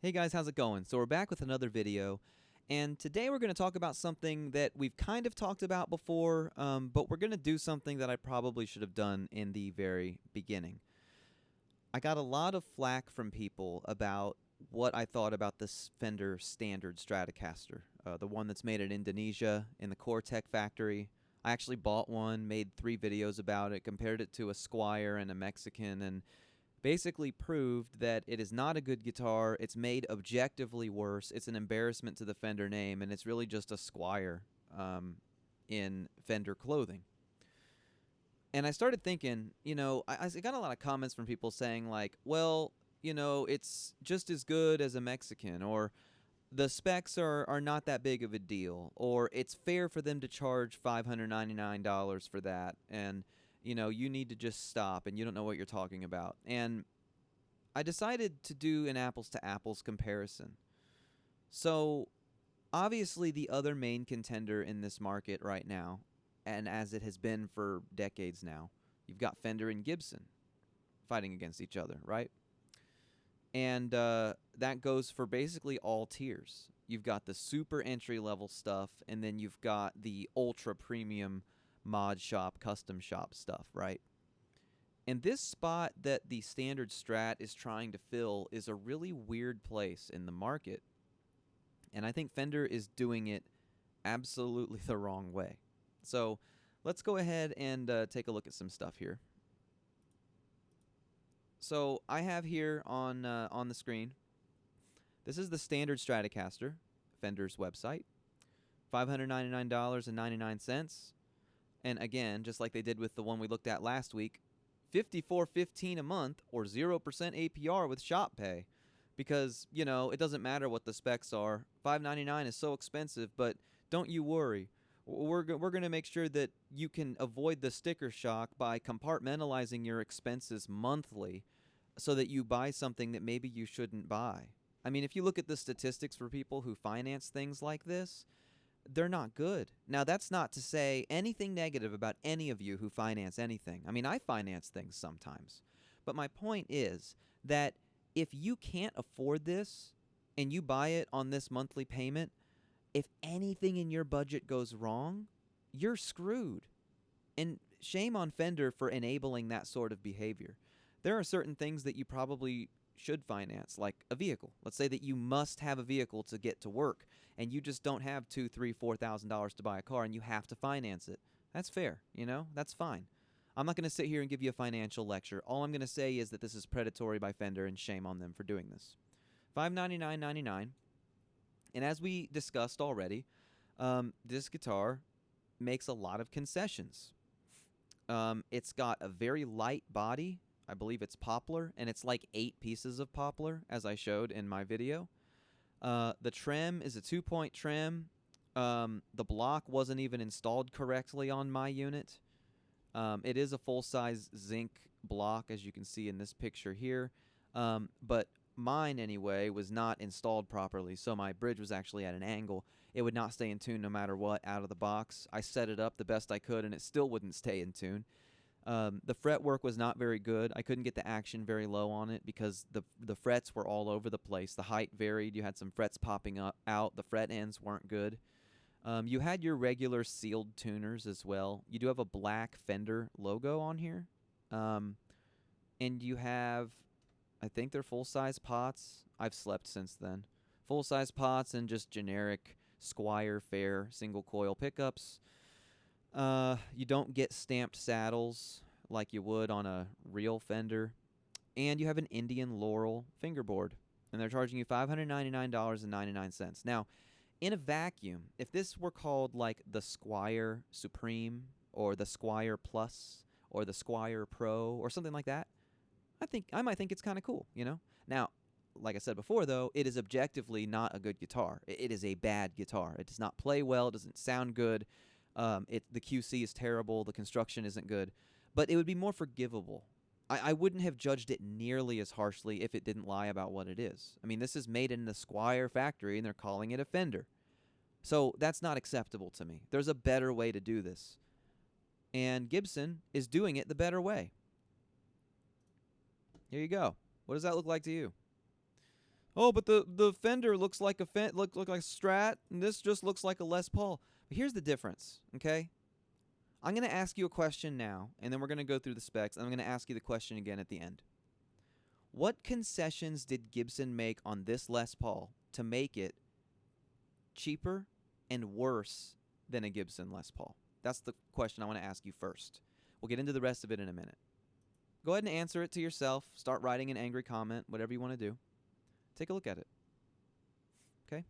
Hey guys, how's it going? So we're back with another video, and today we're going to talk about something that we've kind of talked about before, but we're going to do something that I probably should have done in the very beginning. I got a lot of flack from people about what I thought about this Fender standard Stratocaster, the one that's made in Indonesia in the Core-Tech factory. I actually bought one, made 3 videos about it, compared it to a Squier and a Mexican, and basically proved that it is not a good guitar. It's made objectively worse. It's an embarrassment to the Fender name, and it's really just a Squier in Fender clothing. And I started thinking, I got a lot of comments from people saying like, well, it's just as good as a Mexican, or the specs are not that big of a deal, or it's fair for them to charge $599 for that, and you need to just stop, and you don't know what you're talking about. And I decided to do an apples to apples comparison. So obviously the other main contender in this market right now, and as it has been for decades now, you've got Fender and Gibson fighting against each other, right? And that goes for basically all tiers. You've got the super entry-level stuff, and then you've got the ultra-premium mod shop, custom shop stuff, right? And this spot that the standard Strat is trying to fill is a really weird place in the market. And I think Fender is doing it absolutely the wrong way. So let's go ahead and take a look at some stuff here. So I have here on the screen, this is the standard Stratocaster, Fender's website, $599.99. And again, just like they did with the one we looked at last week, $54.15 a month or 0% APR with shop pay. Because, it doesn't matter what the specs are. $599 is so expensive, but don't you worry. We're going to make sure that you can avoid the sticker shock by compartmentalizing your expenses monthly so that you buy something that maybe you shouldn't buy. I mean, if you look at the statistics for people who finance things like this, they're not good. Now, that's not to say anything negative about any of you who finance anything. I mean, I finance things sometimes. But my point is that if you can't afford this and you buy it on this monthly payment, if anything in your budget goes wrong, you're screwed. And shame on Fender for enabling that sort of behavior. There are certain things that you probably should finance, like a vehicle. Let's say that you must have a vehicle to get to work, and you just don't have $2,000, $3,000, $4,000 to buy a car, and you have to finance it. That's fair, that's fine. I'm not going to sit here and give you a financial lecture. All I'm going to say is that this is predatory by Fender, and shame on them for doing this. $599.99, and as we discussed already, this guitar makes a lot of concessions. It's got a very light body. I believe it's poplar, and it's like 8 pieces of poplar, as I showed in my video. The trim is a 2-point trim. The block wasn't even installed correctly on my unit. It is a full-size zinc block, as you can see in this picture here. But mine, anyway, was not installed properly, so my bridge was actually at an angle. It would not stay in tune no matter what out of the box. I set it up the best I could, and it still wouldn't stay in tune. The fretwork was not very good. I couldn't get the action very low on it because the frets were all over the place. The height varied. You had some frets popping out. The fret ends weren't good. You had your regular sealed tuners as well. You do have a black Fender logo on here. And you have, I think they're full-size pots. I've slept since then. Full-size pots and just generic Squier fair single coil pickups. You don't get stamped saddles like you would on a real Fender. And you have an Indian Laurel fingerboard. And they're charging you $599.99. Now, in a vacuum, if this were called like the Squier Supreme or the Squier Plus or the Squier Pro or something like that, I might think it's kind of cool, Now, like I said before, though, it is objectively not a good guitar. It is a bad guitar. It does not play well. It doesn't sound good. The QC is terrible. The construction isn't good. But it would be more forgivable. I wouldn't have judged it nearly as harshly if it didn't lie about what it is. I mean, this is made in the Squier factory, and they're calling it a Fender. So that's not acceptable to me. There's a better way to do this. And Gibson is doing it the better way. Here you go. What does that look like to you? Oh, but the Fender looks like a look like a Strat, and this just looks like a Les Paul. But here's the difference, okay? I'm going to ask you a question now, and then we're going to go through the specs, and I'm going to ask you the question again at the end. What concessions did Gibson make on this Les Paul to make it cheaper and worse than a Gibson Les Paul? That's the question I want to ask you first. We'll get into the rest of it in a minute. Go ahead and answer it to yourself. Start writing an angry comment, whatever you want to do. Take a look at it. Okay?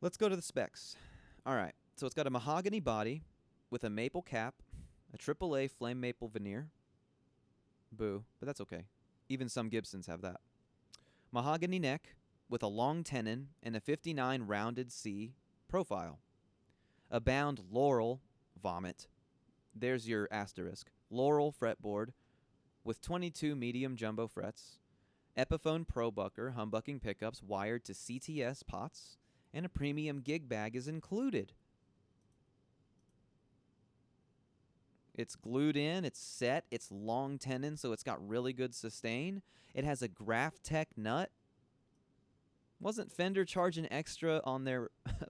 Let's go to the specs. All right. So it's got a mahogany body with a maple cap, a AAA flame maple veneer. Boo, but that's okay. Even some Gibsons have that. Mahogany neck with a long tenon and a 59 rounded C profile. A bound Laurel vomit. There's your asterisk. Laurel fretboard with 22 medium jumbo frets. Epiphone ProBucker humbucking pickups wired to CTS pots, and a premium gig bag is included. It's glued in, it's set, it's long tenon, so it's got really good sustain. It has a Graphtec nut. Wasn't Fender charging extra on their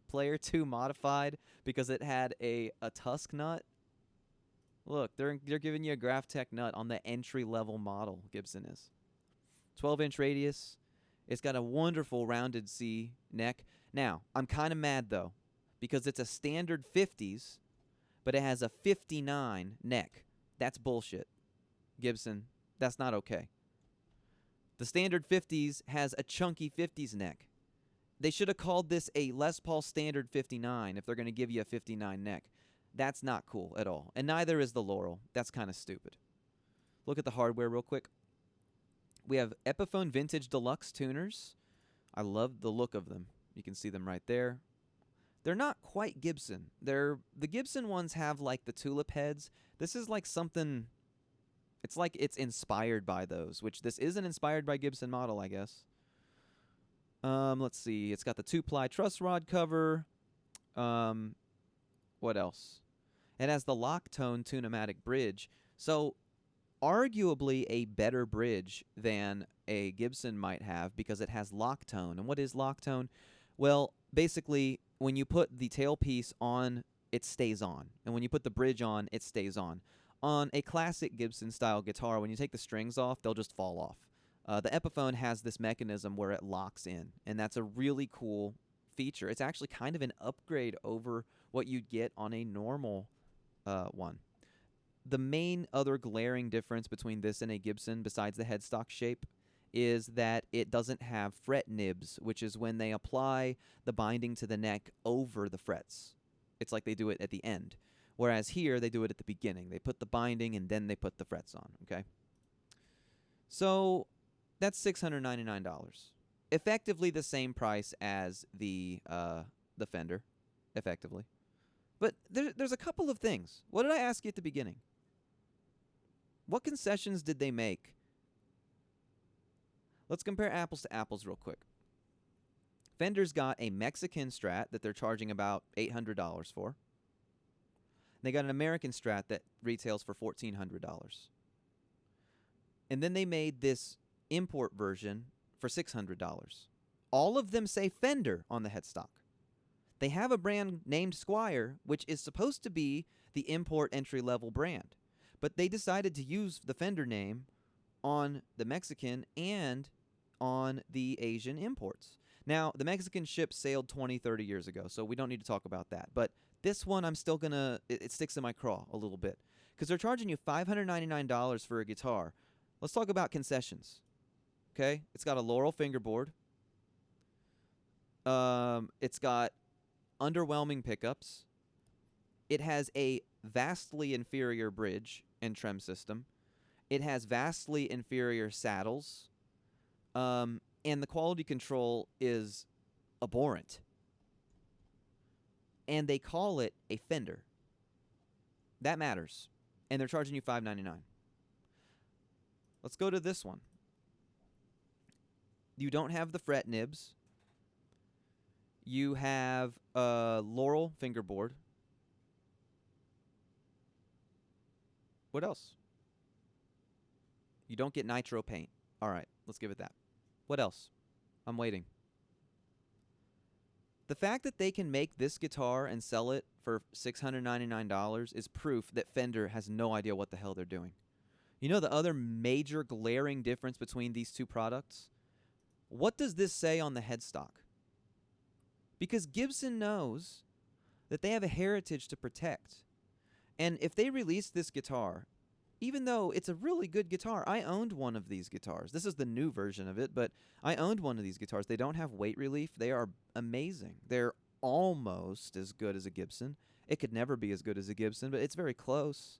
Player 2 modified because it had a Tusk nut? Look, they're giving you a Graphtec nut on the entry-level model, Gibson is. 12-inch radius. It's got a wonderful rounded C neck. Now, I'm kind of mad, though, because it's a standard 50s, but it has a 59 neck. That's bullshit, Gibson. That's not okay. The standard 50s has a chunky 50s neck. They should have called this a Les Paul Standard 59 if they're going to give you a 59 neck. That's not cool at all. And neither is the Laurel. That's kind of stupid. Look at the hardware real quick. We have Epiphone Vintage Deluxe tuners. I love the look of them. You can see them right there. They're not quite Gibson. The Gibson ones have like the tulip heads. This is like something, it's like it's inspired by those, which this isn't inspired by Gibson model, I guess. Let's see. It's got the 2-ply truss rod cover. What else? It has the lock tone tunematic bridge. So arguably a better bridge than a Gibson might have because it has lock tone. And what is lock tone? Well, basically, when you put the tailpiece on, it stays on. And when you put the bridge on, it stays on. On a classic Gibson-style guitar, when you take the strings off, they'll just fall off. The Epiphone has this mechanism where it locks in, and that's a really cool feature. It's actually kind of an upgrade over what you'd get on a normal one. The main other glaring difference between this and a Gibson, besides the headstock shape, is that it doesn't have fret nibs, which is when they apply the binding to the neck over the frets. It's like they do it at the end. Whereas here, they do it at the beginning. They put the binding and then they put the frets on, okay? So that's $699. Effectively the same price as the Fender, effectively. But there's a couple of things. What did I ask you at the beginning? What concessions did they make? Let's compare apples to apples real quick. Fender's got a Mexican Strat that they're charging about $800 for. They got an American Strat that retails for $1,400. And then they made this import version for $600. All of them say Fender on the headstock. They have a brand named Squier, which is supposed to be the import entry-level brand. But they decided to use the Fender name on the Mexican and on the Asian imports. Now, the Mexican ship sailed 20, 30 years ago, so we don't need to talk about that. But this one, I'm still going to, it sticks in my craw a little bit. Because they're charging you $599 for a guitar. Let's talk about concessions. Okay? It's got a Laurel fingerboard. It's got underwhelming pickups. It has a vastly inferior bridge and trem system. It has vastly inferior saddles. And the quality control is abhorrent. And they call it a Fender. That matters. And they're charging you $599. Let's go to this one. You don't have the fret nibs. You have a Laurel fingerboard. What else? You don't get nitro paint. All right, let's give it that. What else? I'm waiting. The fact that they can make this guitar and sell it for $699 is proof that Fender has no idea what the hell they're doing. You know the other major glaring difference between these two products? What does this say on the headstock? Because Gibson knows that they have a heritage to protect. And if they release this guitar, even though it's a really good guitar, I owned one of these guitars. This is the new version of it, but I owned one of these guitars. They don't have weight relief. They are amazing. They're almost as good as a Gibson. It could never be as good as a Gibson, but it's very close.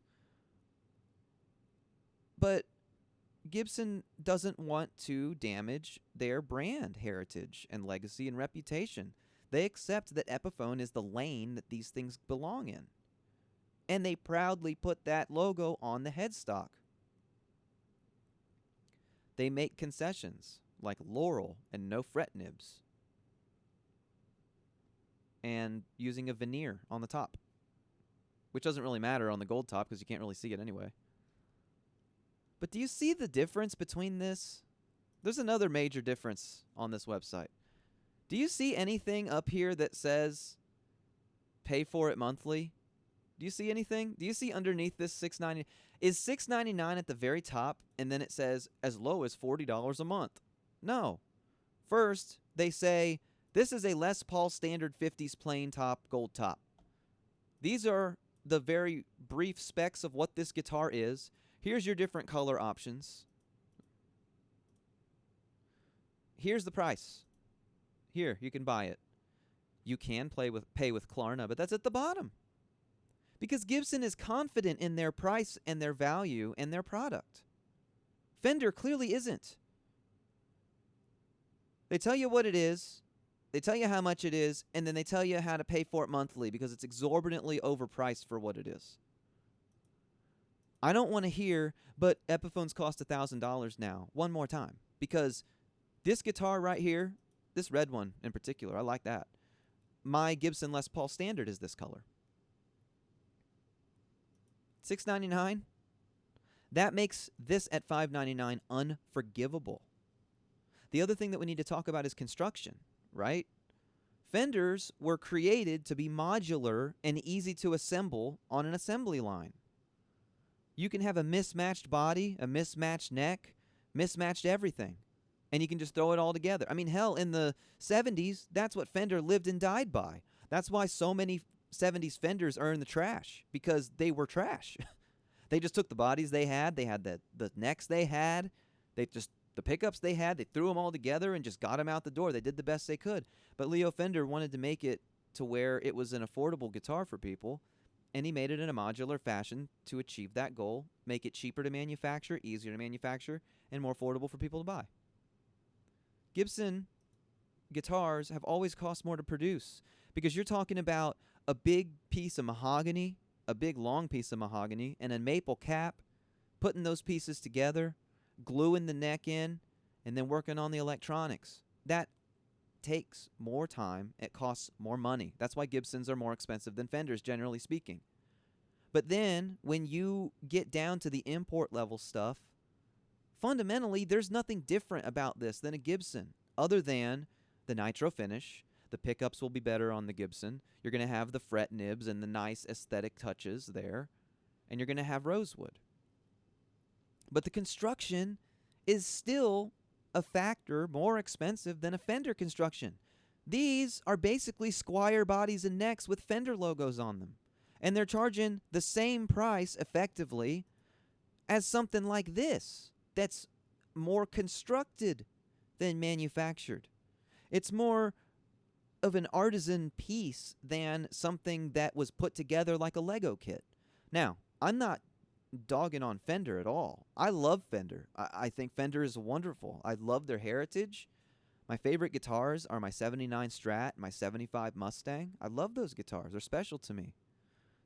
But Gibson doesn't want to damage their brand heritage and legacy and reputation. They accept that Epiphone is the lane that these things belong in. And they proudly put that logo on the headstock. They make concessions like Laurel and no fret nibs. And using a veneer on the top. Which doesn't really matter on the gold top because you can't really see it anyway. But do you see the difference between this? There's another major difference on this website. Do you see anything up here that says pay for it monthly? Do you see anything? Do you see underneath this $6.99? Is $6.99 at the very top and then it says as low as $40 a month? No. First, they say this is a Les Paul standard 50s plain top gold top. These are the very brief specs of what this guitar is. Here's your different color options. Here's the price. Here, you can buy it. You can pay with Klarna, but that's at the bottom. Because Gibson is confident in their price and their value and their product. Fender clearly isn't. They tell you what it is, they tell you how much it is, and then they tell you how to pay for it monthly because it's exorbitantly overpriced for what it is. I don't want to hear, but Epiphones cost $1,000 now, one more time. Because this guitar right here, this red one in particular, I like that. My Gibson Les Paul Standard is this color. $6.99? That makes this at $5.99 unforgivable. The other thing that we need to talk about is construction, right? Fenders were created to be modular and easy to assemble on an assembly line. You can have a mismatched body, a mismatched neck, mismatched everything, and you can just throw it all together. I mean, hell, in the 70s, that's what Fender lived and died by. That's why so many 70s Fenders are in the trash, because they were trash. They just took the bodies they had the necks they had, the pickups they had, they threw them all together and just got them out the door. They did the best they could. But Leo Fender wanted to make it to where it was an affordable guitar for people, and he made it in a modular fashion to achieve that goal, make it cheaper to manufacture, easier to manufacture, and more affordable for people to buy. Gibson guitars have always cost more to produce because you're talking about a big piece of mahogany, a big long piece of mahogany, and a maple cap, putting those pieces together, gluing the neck in, and then working on the electronics. That takes more time. It costs more money. That's why Gibsons are more expensive than Fenders, generally speaking. But then, when you get down to the import level stuff, fundamentally, there's nothing different about this than a Gibson, other than the nitro finish. The pickups will be better on the Gibson. You're going to have the fret nibs and the nice aesthetic touches there. And you're going to have rosewood. But the construction is still a factor more expensive than a Fender construction. These are basically Squier bodies and necks with Fender logos on them. And they're charging the same price, effectively, as something like this that's more constructed than manufactured. It's more of an artisan piece than something that was put together like a Lego kit. Now, I'm not dogging on Fender at all. I love Fender. I think Fender is wonderful. I love their heritage. My favorite guitars are my 79 Strat, my 75 Mustang. I love those guitars. They're special to me.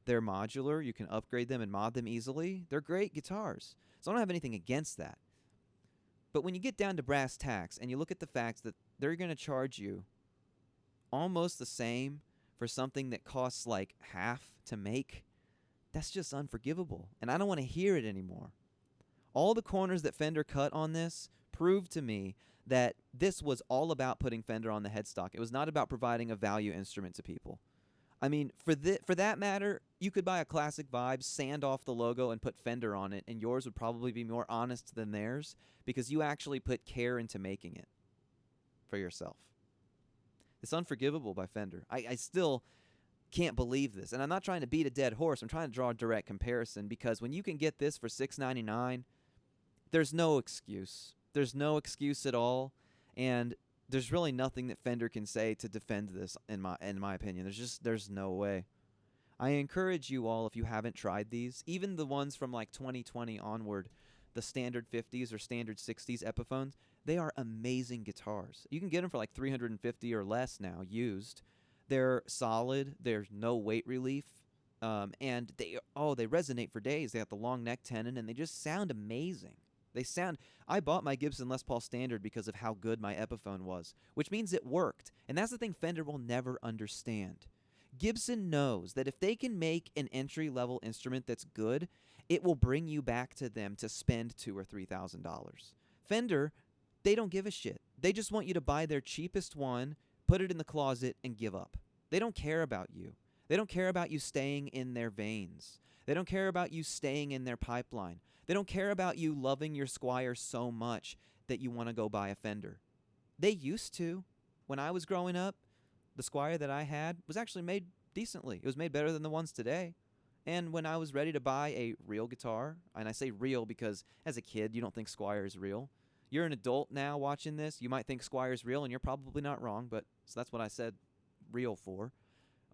They're modular. You can upgrade them and mod them easily. They're great guitars. So I don't have anything against that. But when you get down to brass tacks and you look at the facts that they're going to charge you almost the same for something that costs like half to make, that's just unforgivable. And I don't want to hear it anymore. All the corners that Fender cut on this proved to me that this was all about putting Fender on the headstock. It was not about providing a value instrument to people. I mean, for that matter, you could buy a classic Vibe, sand off the logo, and put Fender on it, and yours would probably be more honest than theirs because you actually put care into making it for yourself. It's unforgivable by Fender. I still can't believe this, and I'm not trying to beat a dead horse. I'm trying to draw a direct comparison because when you can get this for $699, there's no excuse. There's no excuse at all, and there's really nothing that Fender can say to defend this in my opinion. There's no way. I encourage you all, if you haven't tried these, even the ones from like 2020 onward, the standard 50s or standard 60s Epiphones, they are amazing guitars. You can get them for like $350 or less now used. They're solid. There's no weight relief. And they resonate for days. They got the long neck tenon, and they just sound amazing. I bought my Gibson Les Paul Standard because of how good my Epiphone was, which means it worked. And that's the thing Fender will never understand. Gibson knows that if they can make an entry-level instrument that's good, it will bring you back to them to spend $2,000 or $3,000. Fender, they don't give a shit. They just want you to buy their cheapest one, put it in the closet, and give up. They don't care about you. They don't care about you staying in their veins. They don't care about you staying in their pipeline. They don't care about you loving your Squier so much that you want to go buy a Fender. They used to. When I was growing up, the Squier that I had was actually made decently. It was made better than the ones today. And when I was ready to buy a real guitar, and I say real because as a kid, you don't think Squier is real. You're an adult now watching this. You might think Squier is real, and you're probably not wrong, but so that's what I said real for.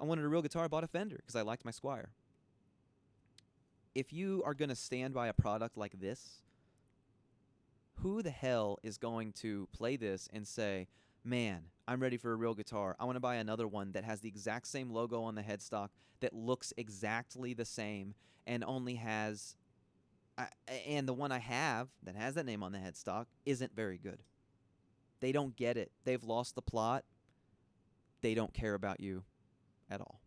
I wanted a real guitar. I bought a Fender because I liked my Squier. If you are going to stand by a product like this, who the hell is going to play this and say, man, I'm ready for a real guitar. I want to buy another one that has the exact same logo on the headstock, that looks exactly the same, and only has... and the one I have that has that name on the headstock isn't very good. They don't get it. They've lost the plot. They don't care about you at all.